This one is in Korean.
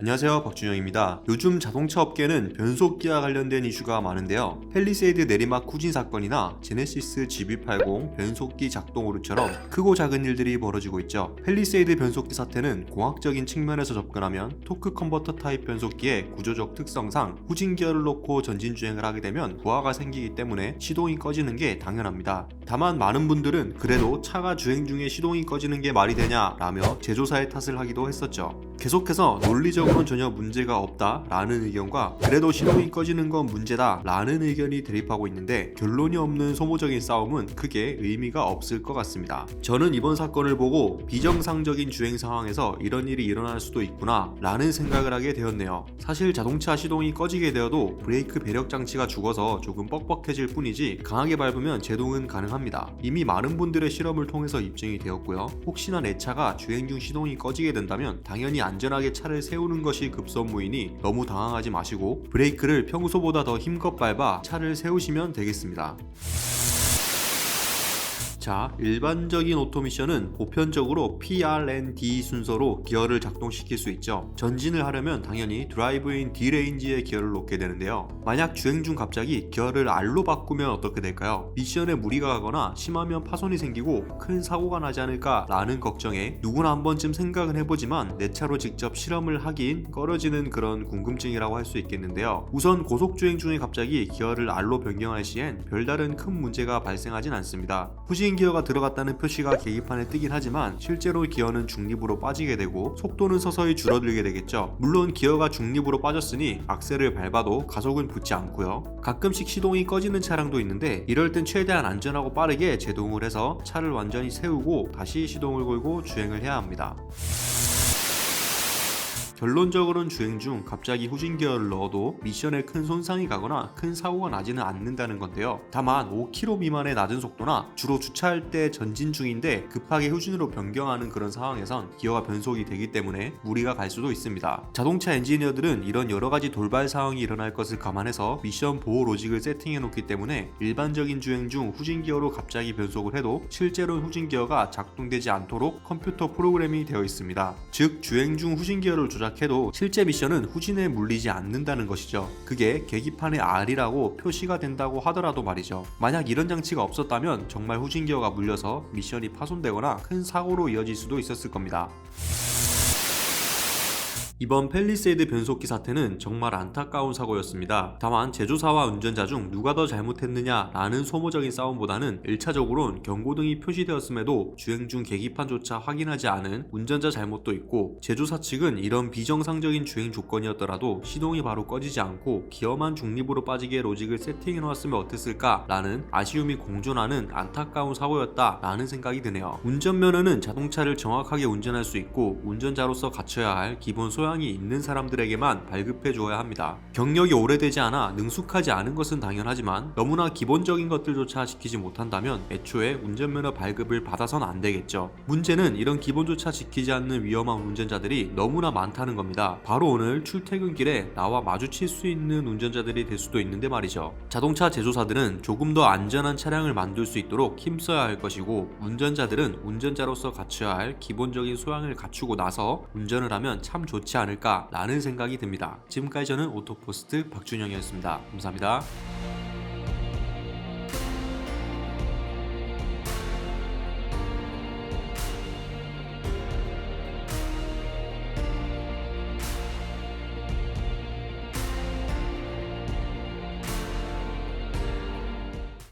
안녕하세요, 박준영입니다. 요즘 자동차 업계는 변속기와 관련된 이슈가 많은데요. 팰리세이드 내리막 후진 사건이나 제네시스 GB80 변속기 작동 오류처럼 크고 작은 일들이 벌어지고 있죠. 팰리세이드 변속기 사태는 공학적인 측면에서 접근하면 토크 컨버터 타입 변속기의 구조적 특성상 후진 기어를 놓고 전진 주행을 하게 되면 부하가 생기기 때문에 시동이 꺼지는 게 당연합니다. 다만 많은 분들은 그래도 차가 주행 중에 시동이 꺼지는 게 말이 되냐 라며 제조사의 탓을 하기도 했었죠. 계속해서 논리적으로는 전혀 문제가 없다 라는 의견과 그래도 시동이 꺼지는 건 문제다 라는 의견이 대립하고 있는데, 결론이 없는 소모적인 싸움은 크게 의미가 없을 것 같습니다. 저는 이번 사건을 보고 비정상적인 주행 상황에서 이런 일이 일어날 수도 있구나 라는 생각을 하게 되었네요. 사실 자동차 시동이 꺼지게 되어도 브레이크 배력 장치가 죽어서 조금 뻑뻑해질 뿐이지 강하게 밟으면 제동은 가능합니다. 이미 많은 분들의 실험을 통해서 입증이 되었고요. 혹시나 내 차가 주행 중 시동이 꺼지게 된다면 당연히 안전하게 차를 세우는 것이 급선무이니 너무 당황하지 마시고 브레이크를 평소보다 더 힘껏 밟아 차를 세우시면 되겠습니다. 자, 일반적인 오토미션은 보편적으로 PRND 순서로 기어를 작동시킬 수 있죠. 전진을 하려면 당연히 드라이브인 D레인지에 기어를 놓게 되는데요. 만약 주행 중 갑자기 기어를 R로 바꾸면 어떻게 될까요? 미션에 무리가 가거나 심하면 파손이 생기고 큰 사고가 나지 않을까 라는 걱정에 누구나 한 번쯤 생각은 해보지만 내 차로 직접 실험을 하긴 꺼려지는 그런 궁금증이라고 할 수 있겠는데요. 우선 고속주행 중에 갑자기 기어를 R로 변경할 시엔 별다른 큰 문제가 발생하진 않습니다. 후진 기어가 들어갔다는 표시가 계기판에 뜨긴 하지만 실제로 기어는 중립으로 빠지게 되고 속도는 서서히 줄어들게 되겠죠. 물론 기어가 중립으로 빠졌으니 악셀을 밟아도 가속은 붙지 않고요. 가끔씩 시동이 꺼지는 차량도 있는데 이럴 땐 최대한 안전하고 빠르게 제동을 해서 차를 완전히 세우고 다시 시동을 걸고 주행을 해야 합니다. 결론적으로는 주행 중 갑자기 후진 기어를 넣어도 미션에 큰 손상이 가거나 큰 사고가 나지는 않는다는 건데요. 다만 5km 미만의 낮은 속도나 주로 주차할 때 전진 중인데 급하게 후진으로 변경하는 그런 상황에선 기어가 변속이 되기 때문에 무리가 갈 수도 있습니다. 자동차 엔지니어들은 이런 여러가지 돌발 상황이 일어날 것을 감안해서 미션 보호 로직을 세팅해 놓기 때문에 일반적인 주행 중 후진 기어로 갑자기 변속을 해도 실제로는 후진 기어가 작동되지 않도록 컴퓨터 프로그램이 되어 있습니다. 즉 주행 중 후진 기어를 해도 실제 미션은 후진에 물리지 않는다는 것이죠. 그게 계기판에 R이라고 표시가 된다고 하더라도 말이죠. 만약 이런 장치가 없었다면 정말 후진 기어가 물려서 미션이 파손되거나 큰 사고로 이어질 수도 있었을 겁니다. 이번 팰리세이드 변속기 사태는 정말 안타까운 사고였습니다. 다만 제조사와 운전자 중 누가 더 잘못했느냐 라는 소모적인 싸움보다는 1차적으로는 경고등이 표시되었음에도 주행 중 계기판조차 확인하지 않은 운전자 잘못도 있고, 제조사 측은 이런 비정상적인 주행 조건이었더라도 시동이 바로 꺼지지 않고 기어만 중립으로 빠지게 로직을 세팅해 놓았으면 어땠을까 라는 아쉬움이 공존하는 안타까운 사고였다 라는 생각이 드네요. 운전면허는 자동차를 정확하게 운전할 수 있고 운전자로서 갖춰야 할 기본 소양이 있는 사람들에게만 발급해 주어야 합니다. 경력이 오래되지 않아 능숙하지 않은 것은 당연하지만 너무나 기본적인 것들조차 지키지 못한다면 애초에 운전면허 발급을 받아선 안 되겠죠. 문제는 이런 기본조차 지키지 않는 위험한 운전자들이 너무나 많다는 겁니다. 바로 오늘 출퇴근길에 나와 마주칠 수 있는 운전자들이 될 수도 있는데 말이죠. 자동차 제조사들은 조금 더 안전한 차량을 만들 수 있도록 힘써야 할 것이고, 운전자들은 운전자로서 갖춰야 할 기본적인 소양을 갖추고 나서 운전을 하면 참 좋지 않을까 라는 생각이 듭니다. 지금까지 저는 오토포스트 박준영이었습니다. 감사합니다.